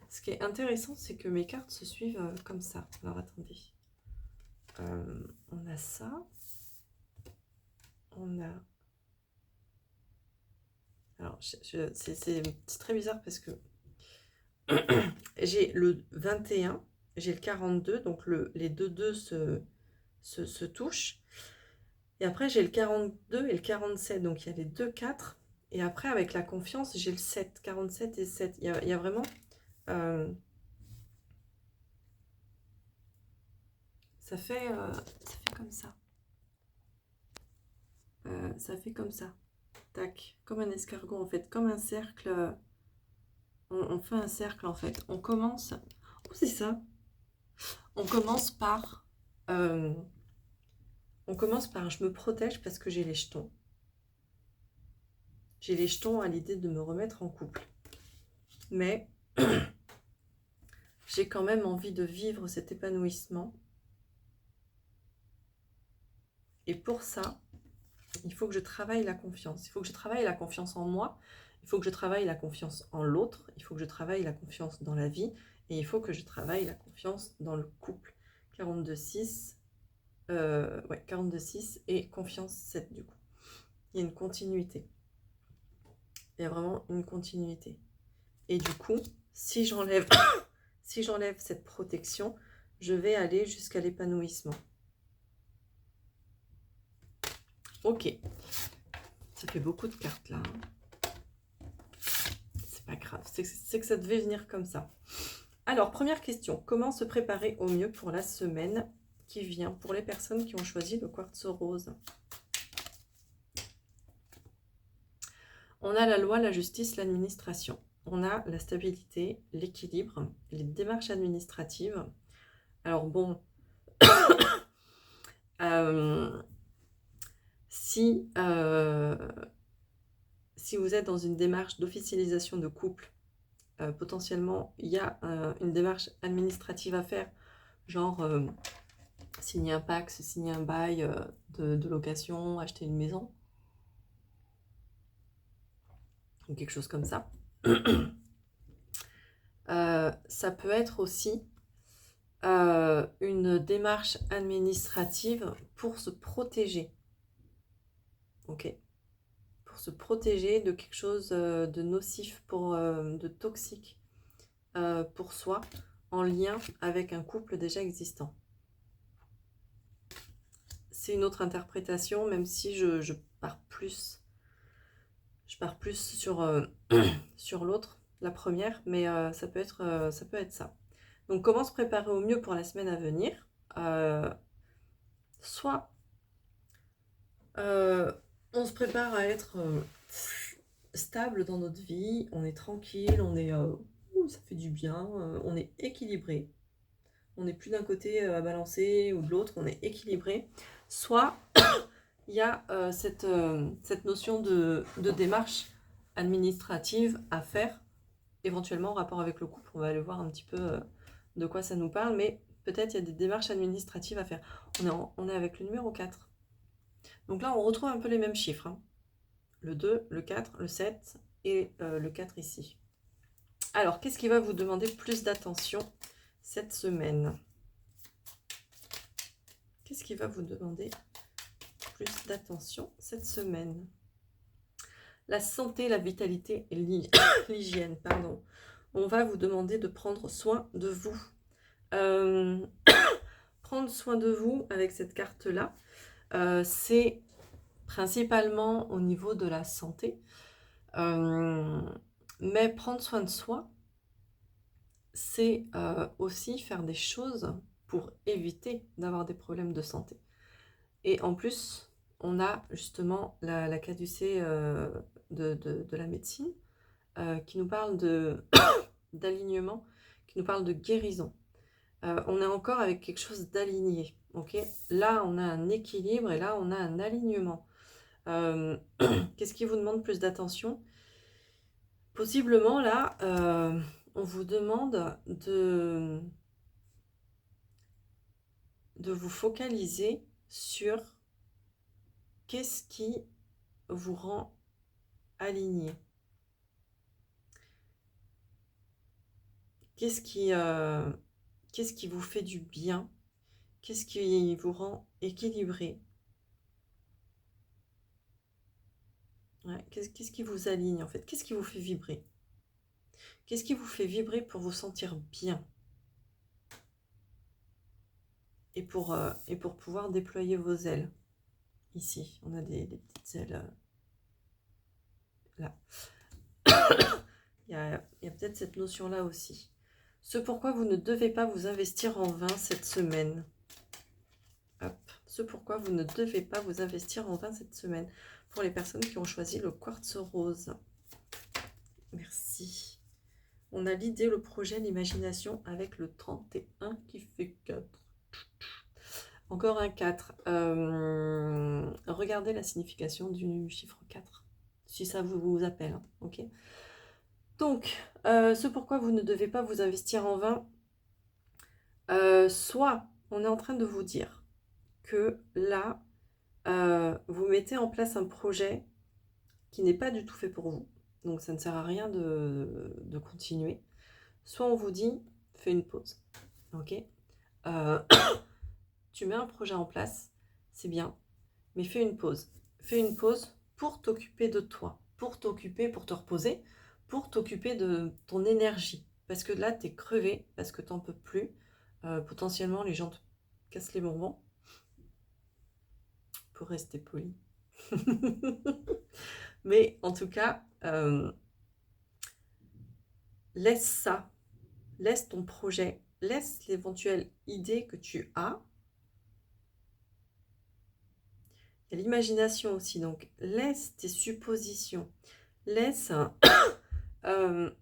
Ce qui est intéressant, c'est que mes cartes se suivent comme ça. Alors attendez. On a ça. On a... Alors c'est très bizarre parce que j'ai le 21, j'ai le 42, donc les deux se touchent. Et après, j'ai le 42 et le 47, donc il y a les deux 4. Et après, avec la confiance, j'ai le 7, 47 et 7. Il y a vraiment... Ça fait comme ça. Ça fait comme ça. Tac, comme un escargot en fait, comme un cercle. On fait un cercle en fait. On commence... Oh, c'est ça. On commence par... je me protège parce que j'ai les jetons. J'ai les jetons à l'idée de me remettre en couple. Mais j'ai quand même envie de vivre cet épanouissement. Et pour ça, il faut que je travaille la confiance. Il faut que je travaille la confiance en moi. Il faut que je travaille la confiance en l'autre. Il faut que je travaille la confiance dans la vie. Et il faut que je travaille la confiance dans le couple. 42,6. Ouais, 42,6 et confiance 7 du coup. Il y a une continuité. Il y a vraiment une continuité. Et du coup, si j'enlève si j'enlève cette protection, je vais aller jusqu'à l'épanouissement. Ok. Ça fait beaucoup de cartes là. C'est pas grave. C'est que ça devait venir comme ça. Alors, première question. Comment se préparer au mieux pour la semaine qui vient pour les personnes qui ont choisi le quartz rose? On a la loi, la justice, l'administration. On a la stabilité, l'équilibre, les démarches administratives. Alors bon, si vous êtes dans une démarche d'officialisation de couple, potentiellement, il y a une démarche administrative à faire, genre signer un PAX, signer un bail de location, acheter une maison, ou quelque chose comme ça. Ça peut être aussi une démarche administrative pour se protéger. Ok. Pour se protéger de quelque chose de nocif, de toxique pour soi, en lien avec un couple déjà existant. C'est une autre interprétation, même si je pars plus sur, sur l'autre, la première, mais ça peut être ça. Donc, comment se préparer au mieux pour la semaine à venir? Soit on se prépare à être stable dans notre vie, on est tranquille, on est, ça fait du bien, on est équilibré. On n'est plus d'un côté à balancer ou de l'autre, on est équilibré. Soit il y a cette notion de démarche administrative à faire, éventuellement en rapport avec le couple. On va aller voir un petit peu de quoi ça nous parle, mais peut-être il y a des démarches administratives à faire. On est avec le numéro 4. Donc là, on retrouve un peu les mêmes chiffres. Hein. Le 2, le 4, le 7 et le 4 ici. Alors, qu'est-ce qui va vous demander plus d'attention cette semaine? Qu'est-ce qui va vous demander plus d'attention cette semaine? La santé, la vitalité et l'hygiène, pardon. On va vous demander de prendre soin de vous. Prendre soin de vous avec cette carte-là, c'est principalement au niveau de la santé. Mais prendre soin de soi, c'est aussi faire des choses pour éviter d'avoir des problèmes de santé. Et en plus, on a justement la caducée de la médecine qui nous parle d'alignement, qui nous parle de guérison. On est encore avec quelque chose d'aligné. Okay, là, on a un équilibre et là, on a un alignement. Qu'est-ce qui vous demande plus d'attention? Possiblement, là, on vous demande de vous focaliser sur qu'est-ce qui vous rend aligné. Qu'est-ce qui vous fait du bien? Qu'est-ce qui vous rend équilibré? Ouais, qu'est-ce qui vous aligne en fait? Qu'est-ce qui vous fait vibrer? Qu'est-ce qui vous fait vibrer pour vous sentir bien? Et pour pouvoir déployer vos ailes. Ici, on a des petites ailes là. il y a peut-être cette notion-là aussi. Ce pourquoi vous ne devez pas vous investir en vain cette semaine. ce pourquoi vous ne devez pas vous investir en vain cette semaine. Pour les personnes qui ont choisi le quartz rose. Merci. On a l'idée, le projet, l'imagination avec le 31 qui fait 4. Encore un 4. Regardez la signification du chiffre 4, si ça vous appelle. Hein, ok. Donc, ce pourquoi vous ne devez pas vous investir en vain, soit on est en train de vous dire que là, vous mettez en place un projet qui n'est pas du tout fait pour vous. Donc, ça ne sert à rien de continuer. Soit on vous dit, fais une pause. Ok. Tu mets un projet en place, c'est bien, mais fais une pause. Fais une pause pour t'occuper de toi, pour t'occuper, pour te reposer, pour t'occuper de ton énergie. Parce que là, tu es crevé, parce que tu n'en peux plus. Potentiellement, les gens te cassent les bonbons. Pour rester poli. Mais en tout cas, laisse ça. Laisse ton projet. Laisse l'éventuelle idée que tu as. Il y a l'imagination aussi, donc laisse tes suppositions, laisse dans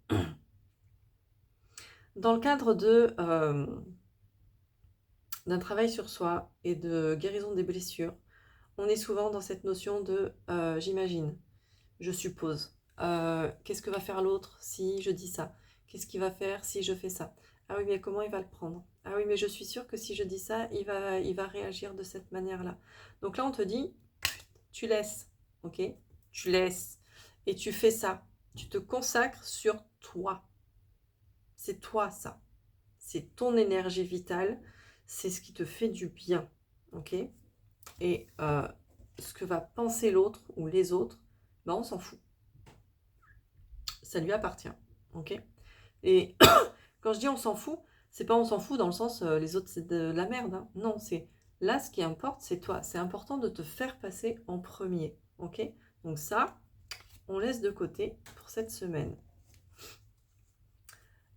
le cadre d'un travail sur soi et de guérison des blessures, on est souvent dans cette notion de j'imagine, je suppose, qu'est-ce que va faire l'autre si je dis ça, qu'est-ce qu'il va faire si je fais ça, ah oui mais comment il va le prendre, ah oui mais je suis sûre que si je dis ça, il va réagir de cette manière-là. Donc là on te dit, tu laisses, ok? Tu laisses et tu fais ça. Tu te consacres sur toi. C'est toi ça. C'est ton énergie vitale. C'est ce qui te fait du bien, ok? Et ce que va penser l'autre ou les autres, ben on s'en fout. Ça lui appartient, ok? Et quand je dis on s'en fout, c'est pas on s'en fout dans le sens les autres c'est de la merde. Hein. Non, c'est là ce qui importe, c'est toi. C'est important de te faire passer en premier, ok? Donc ça, on laisse de côté pour cette semaine.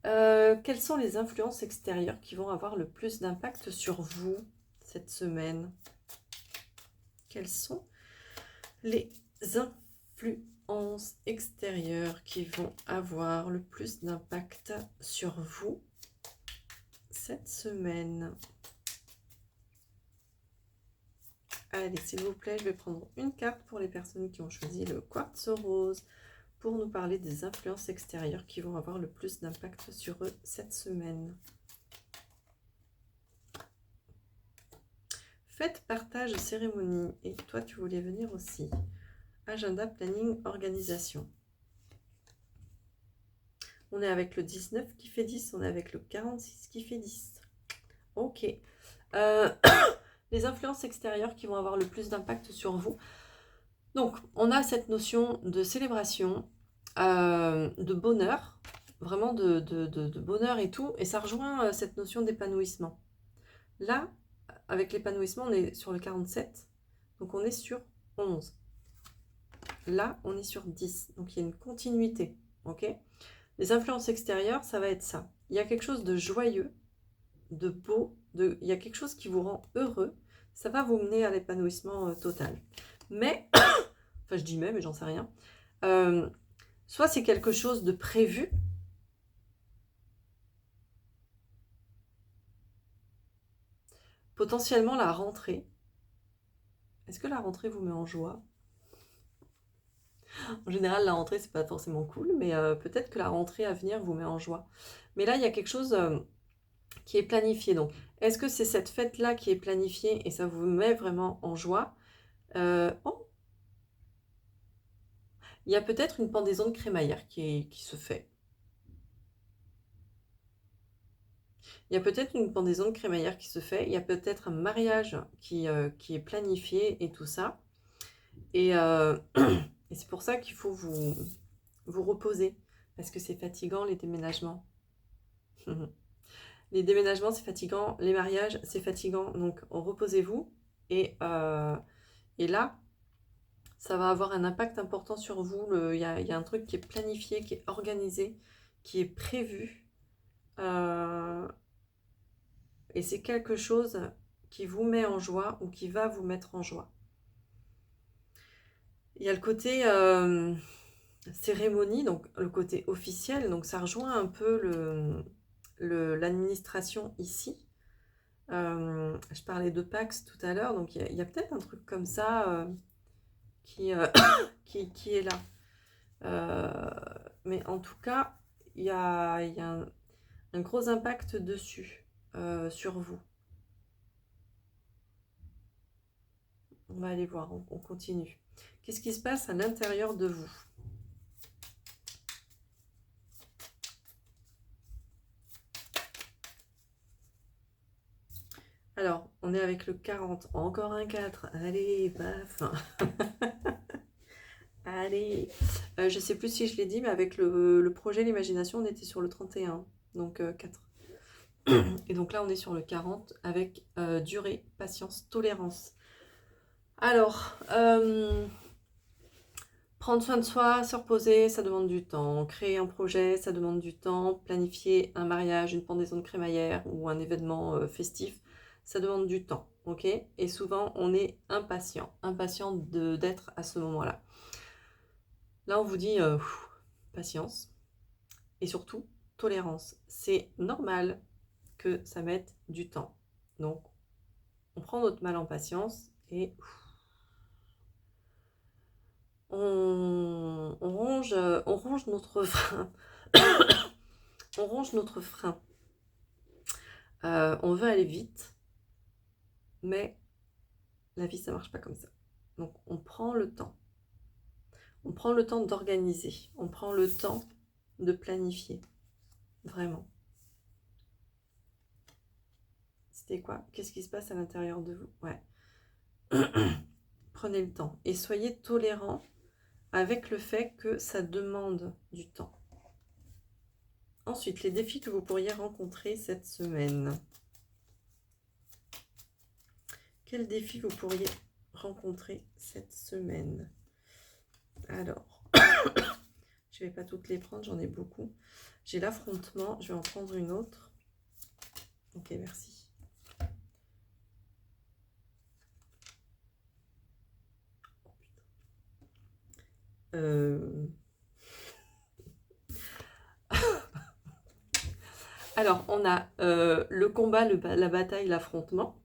Quelles sont les influences extérieures qui vont avoir le plus d'impact sur vous cette semaine? Quelles sont les influences extérieures qui vont avoir le plus d'impact sur vous cette semaine? Allez, s'il vous plaît, je vais prendre une carte pour les personnes qui ont choisi le quartz rose pour nous parler des influences extérieures qui vont avoir le plus d'impact sur eux cette semaine. Fête, partage, cérémonie. Et toi, tu voulais venir aussi. Agenda, planning, organisation. On est avec le 19 qui fait 10. On est avec le 46 qui fait 10. Ok. Les influences extérieures qui vont avoir le plus d'impact sur vous. Donc, on a cette notion de célébration, de bonheur, vraiment de bonheur et tout. Et ça rejoint cette notion d'épanouissement. Là, avec l'épanouissement, on est sur le 47. Donc, on est sur 11. Là, on est sur 10. Donc, il y a une continuité. Ok ? Les influences extérieures, ça va être ça. Il y a quelque chose de joyeux, de beau, il y a quelque chose qui vous rend heureux. Ça va vous mener à l'épanouissement total. Mais, enfin, je dis mais j'en sais rien. Soit c'est quelque chose de prévu. Potentiellement la rentrée. Est-ce que la rentrée vous met en joie ? En général, la rentrée, c'est pas forcément cool, mais peut-être que la rentrée à venir vous met en joie. Mais là, il y a quelque chose qui est planifié. Donc, est-ce que c'est cette fête-là qui est planifiée et ça vous met vraiment en joie ? Oh, il y a peut-être une pendaison de crémaillère qui se fait. Il y a peut-être une pendaison de crémaillère qui se fait. Il y a peut-être un mariage qui est planifié et tout ça. Et, et c'est pour ça qu'il faut vous reposer. Parce que c'est fatigant, les déménagements. Les déménagements, c'est fatigant. Les mariages, c'est fatigant. Donc, reposez-vous. Et là, ça va avoir un impact important sur vous. Il y a un truc qui est planifié, qui est organisé, qui est prévu. Et c'est quelque chose qui vous met en joie ou qui va vous mettre en joie. Il y a le côté cérémonie, donc le côté officiel, donc ça rejoint un peu l'administration ici. Je parlais de Pax tout à l'heure, donc il y a peut-être un truc comme ça qui, qui est là. Mais en tout cas, il y a un gros impact dessus, sur vous. On va aller voir, on continue. Qu'est-ce qui se passe à l'intérieur de vous? Alors, on est avec le 40, encore un 4. Allez, paf. Allez. Je ne sais plus si je l'ai dit, mais avec le projet L'imagination, on était sur le 31, donc 4. Et donc là, on est sur le 40 avec durée, patience, tolérance. Alors, prendre soin de soi, se reposer, ça demande du temps. Créer un projet, ça demande du temps. Planifier un mariage, une pendaison de crémaillère ou un événement festif, ça demande du temps. Ok? Et souvent, on est impatient d'être à ce moment-là. Là, on vous dit patience et surtout tolérance. C'est normal que ça mette du temps. Donc, on prend notre mal en patience et on ronge notre frein. On ronge notre frein. On veut aller vite, mais la vie, ça marche pas comme ça. Donc, on prend le temps. On prend le temps d'organiser. On prend le temps de planifier. Vraiment. C'était quoi? Qu'est-ce qui se passe à l'intérieur de vous? Ouais. Prenez le temps et soyez tolérant avec le fait que ça demande du temps. Ensuite, les défis que vous pourriez rencontrer cette semaine. Quels défis vous pourriez rencontrer cette semaine? Alors, je ne vais pas toutes les prendre, j'en ai beaucoup. J'ai l'affrontement, je vais en prendre une autre. Ok, merci. Alors, on a le combat, la bataille, l'affrontement.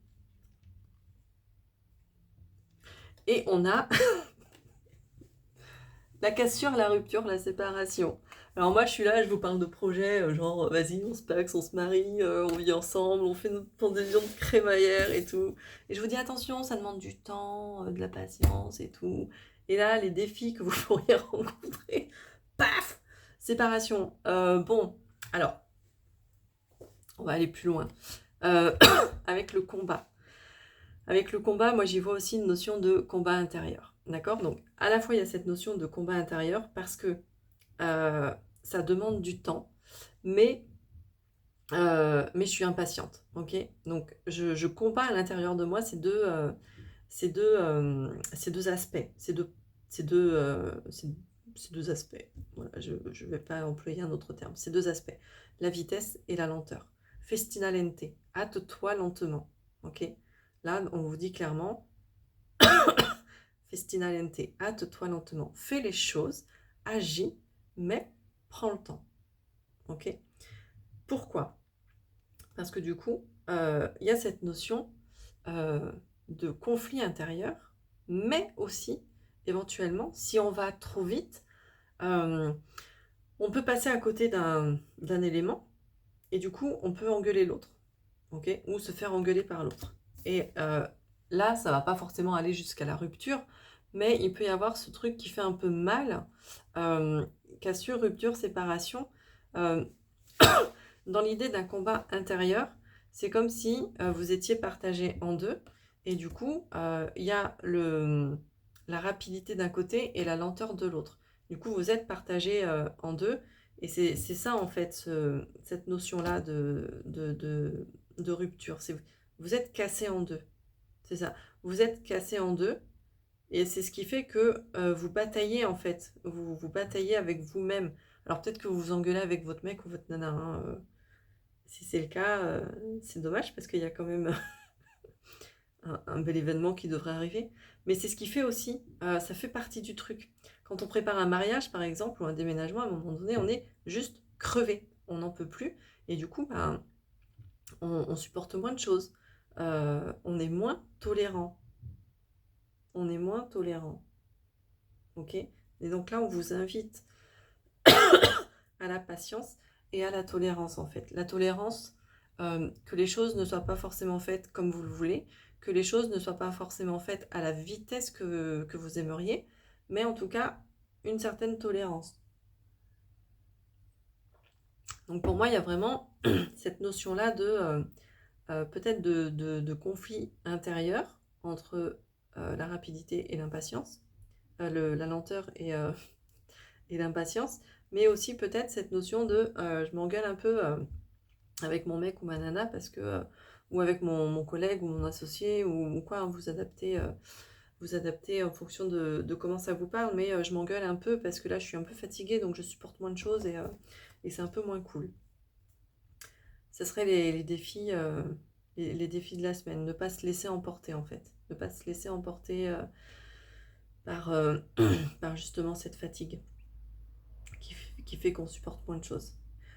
Et on a la cassure, la rupture, la séparation. Alors moi, je suis là, je vous parle de projets, genre, vas-y, on se paxe, on se marie, on vit ensemble, on fait notre pendaison de crémaillère et tout. Et je vous dis, attention, ça demande du temps, de la patience et tout. Et là, les défis que vous pourriez rencontrer, paf, séparation. Bon, alors, on va aller plus loin. Avec le combat. Avec le combat, moi, j'y vois aussi une notion de combat intérieur. D'accord? Donc, à la fois, il y a cette notion de combat intérieur parce que ça demande du temps, mais je suis impatiente, ok? Donc, je combats à l'intérieur de moi ces deux aspects, ces deux aspects. Voilà, je ne vais pas employer un autre terme. Ces deux aspects, la vitesse et la lenteur. Festina lente, hâte-toi lentement, ok? Là, on vous dit clairement, festina lente, hâte-toi lentement. Fais les choses, agis, mais prends le temps. Ok? Pourquoi? Parce que du coup, il y a cette notion de conflit intérieur, mais aussi, éventuellement, si on va trop vite, on peut passer à côté d'un élément, et du coup, on peut engueuler l'autre, ok? Ou se faire engueuler par l'autre. Et là, ça va pas forcément aller jusqu'à la rupture, mais il peut y avoir ce truc qui fait un peu mal, cassure, rupture, séparation. Dans l'idée d'un combat intérieur, c'est comme si vous étiez partagé en deux, et du coup, il y a la rapidité d'un côté et la lenteur de l'autre. Du coup, vous êtes partagé en deux, et c'est ça en fait, cette notion-là de rupture. Vous êtes cassé en deux, c'est ça. Vous êtes cassé en deux, et c'est ce qui fait que vous bataillez en fait. Vous bataillez avec vous-même. Alors peut-être que vous vous engueulez avec votre mec ou votre nana, hein, si c'est le cas, c'est dommage parce qu'il y a quand même un bel événement qui devrait arriver. Mais c'est ce qui fait aussi, ça fait partie du truc. Quand on prépare un mariage, par exemple, ou un déménagement, à un moment donné, on est juste crevé. On n'en peut plus. Et du coup, ben, on supporte moins de choses. On est moins tolérant. On est moins tolérant. Ok? Et donc là, on vous invite à la patience et à la tolérance, en fait. La tolérance, que les choses ne soient pas forcément faites comme vous le voulez, que les choses ne soient pas forcément faites à la vitesse que vous aimeriez, mais en tout cas, une certaine tolérance. Donc pour moi, il y a vraiment cette notion-là de peut-être de conflit intérieur entre la rapidité et l'impatience, la lenteur et l'impatience, mais aussi peut-être cette notion de je m'engueule un peu avec mon mec ou ma nana parce que ou avec mon collègue ou mon associé ou quoi, hein, vous adaptez en fonction de comment ça vous parle, mais je m'engueule un peu parce que là je suis un peu fatiguée donc je supporte moins de choses et c'est un peu moins cool. Ce serait les défis, les défis de la semaine, ne pas se laisser emporter en fait, ne pas se laisser emporter par, par justement cette fatigue qui fait qu'on supporte moins de choses.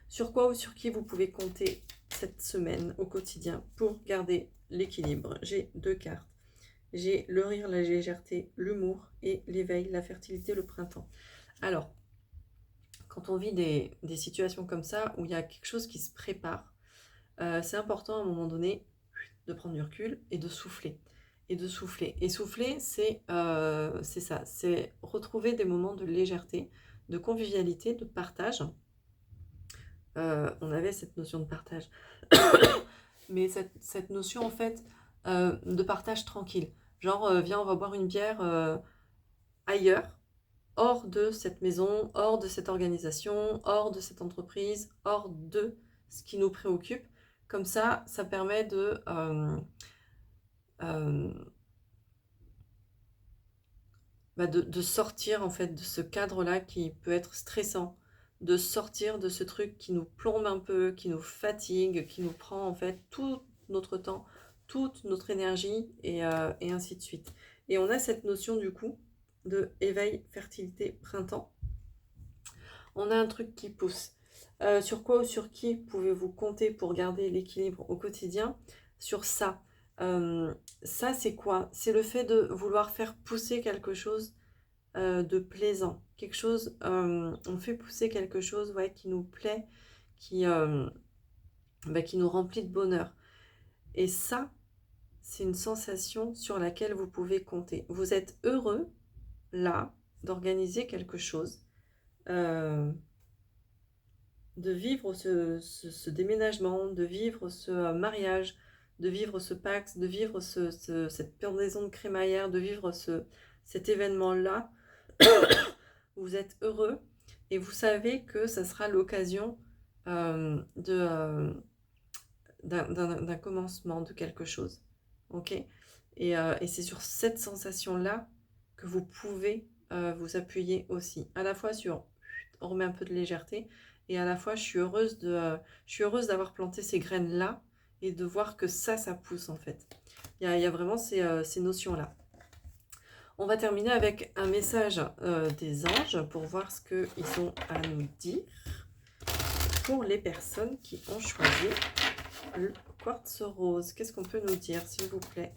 Sur quoi ou sur qui vous pouvez compter cette semaine au quotidien pour garder l'équilibre? J'ai 2 cartes. J'ai le rire, la légèreté, l'humour et l'éveil, la fertilité, le printemps. Alors, quand on vit des situations comme ça, où il y a quelque chose qui se prépare, c'est important à un moment donné de prendre du recul et de souffler. Et de souffler. Et souffler, c'est ça, c'est retrouver des moments de légèreté, de convivialité, de partage. On avait cette notion de partage. Mais cette notion, en fait, de partage tranquille. Genre, viens, on va boire une bière ailleurs, hors de cette maison, hors de cette organisation, hors de cette entreprise, hors de ce qui nous préoccupe. Comme ça permet euh, de sortir en fait de ce cadre-là qui peut être stressant, de sortir de ce truc qui nous plombe un peu, qui nous fatigue, qui nous prend en fait tout notre temps, toute notre énergie et ainsi de suite. Et on a cette notion du coup de éveil, fertilité, printemps. On a un truc qui pousse. Sur quoi ou sur qui pouvez-vous compter pour garder l'équilibre au quotidien? Sur ça. Ça, c'est quoi? C'est le fait de vouloir faire pousser quelque chose de plaisant. Quelque chose, on fait pousser quelque chose ouais, qui nous plaît, qui nous remplit de bonheur. Et ça, c'est une sensation sur laquelle vous pouvez compter. Vous êtes heureux, là, d'organiser quelque chose. De vivre ce déménagement, de vivre ce mariage, de vivre ce Pax, de vivre cette pendaison de crémaillère, de vivre cet événement-là, vous êtes heureux et vous savez que ça sera l'occasion d'un commencement de quelque chose. Ok? Et c'est sur cette sensation-là que vous pouvez vous appuyer aussi. À la fois sur, on remet un peu de légèreté, et à la fois je suis heureuse d'avoir planté ces graines-là et de voir que ça pousse en fait. Il y a vraiment ces notions-là. On va terminer avec un message des anges pour voir ce qu'ils ont à nous dire pour les personnes qui ont choisi le quartz rose. Qu'est-ce qu'on peut nous dire, s'il vous plaît,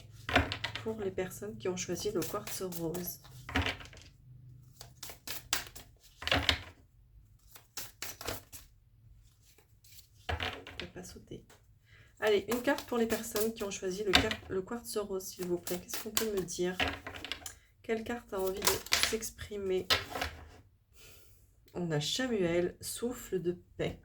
pour les personnes qui ont choisi le quartz rose? Je ne vais pas sauter. Allez, une carte pour les personnes qui ont choisi le quartz rose, s'il vous plaît. Qu'est-ce qu'on peut me dire? Quelle carte a envie de s'exprimer? On a Chamuel, souffle de paix.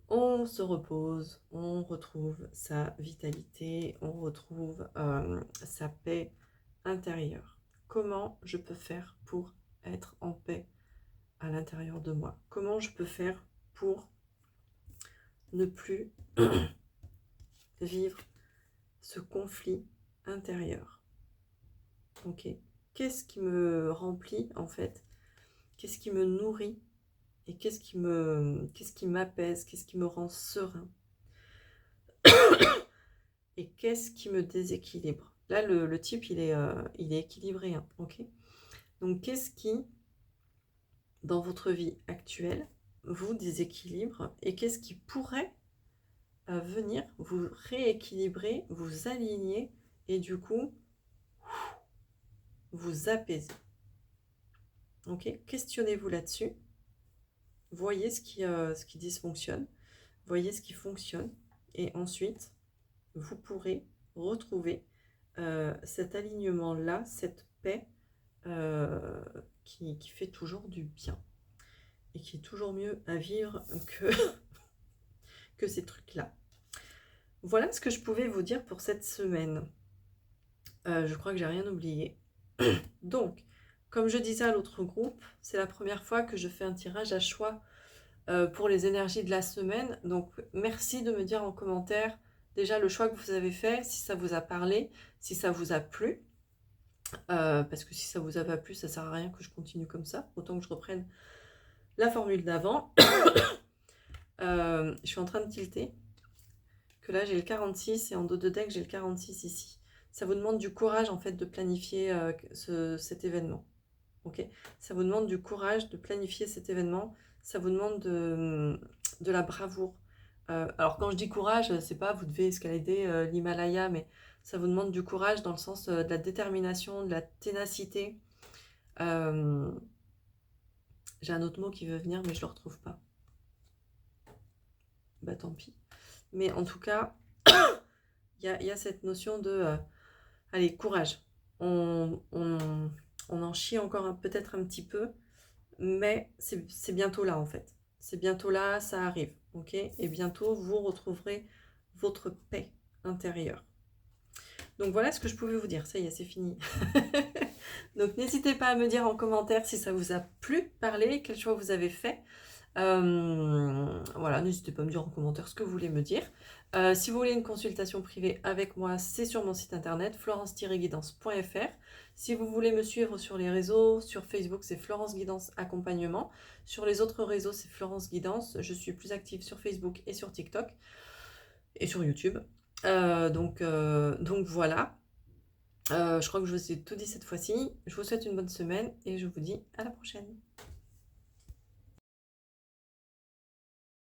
On se repose, on retrouve sa vitalité, on retrouve sa paix intérieure. Comment je peux faire pour être en paix à l'intérieur de moi? Comment je peux faire pour ne plus vivre ce conflit intérieur? Ok. Qu'est-ce qui me remplit en fait? Qu'est-ce qui me nourrit? Et qu'est-ce qui m'apaise? Qu'est-ce qui me rend serein? et qu'est-ce qui me déséquilibre. Là, le type, il est équilibré, hein, ok? Donc, qu'est-ce qui, dans votre vie actuelle, vous déséquilibre et qu'est-ce qui pourrait venir vous rééquilibrer, vous aligner et du coup, vous apaiser. Ok? Questionnez-vous là-dessus. Voyez ce qui dysfonctionne. Voyez ce qui fonctionne. Et ensuite, vous pourrez retrouver cet alignement-là, cette paix qui fait toujours du bien et qui est toujours mieux à vivre que ces trucs-là. Voilà ce que je pouvais vous dire pour cette semaine. Je crois que j'ai rien oublié. Donc, comme je disais à l'autre groupe, c'est la première fois que je fais un tirage à choix pour les énergies de la semaine. Donc, merci de me dire en commentaire déjà le choix que vous avez fait, si ça vous a parlé, si ça vous a plu. Parce que si ça vous a pas plu, ça sert à rien que je continue comme ça. Autant que je reprenne la formule d'avant. Je suis en train de tilter. Que là, j'ai le 46 et en dos de deck, j'ai le 46 ici. Ça vous demande du courage, en fait, de planifier cet événement. Ok, ça vous demande du courage de planifier cet événement. Ça vous demande de la bravoure. Alors, quand je dis courage, c'est pas vous devez escalader l'Himalaya, mais ça vous demande du courage dans le sens de la détermination, de la ténacité. J'ai un autre mot qui veut venir, mais je le retrouve pas. Bah, tant pis. Mais en tout cas, il y a cette notion de allez, courage. On en chie encore peut-être un petit peu, mais c'est bientôt là en fait. C'est bientôt là, ça arrive, ok? Et bientôt, vous retrouverez votre paix intérieure. Donc voilà ce que je pouvais vous dire. Ça y est, c'est fini. Donc n'hésitez pas à me dire en commentaire si ça vous a plu parler, quel choix vous avez fait. Voilà, n'hésitez pas à me dire en commentaire ce que vous voulez me dire. Si vous voulez une consultation privée avec moi, c'est sur mon site internet florence-guidance.fr. Si vous voulez me suivre sur les réseaux, sur Facebook, c'est Florence Guidance Accompagnement. Sur les autres réseaux, c'est Florence Guidance. Je suis plus active sur Facebook et sur TikTok et sur YouTube. Donc voilà. Je crois que je vous ai tout dit cette fois-ci. Je vous souhaite une bonne semaine et je vous dis à la prochaine.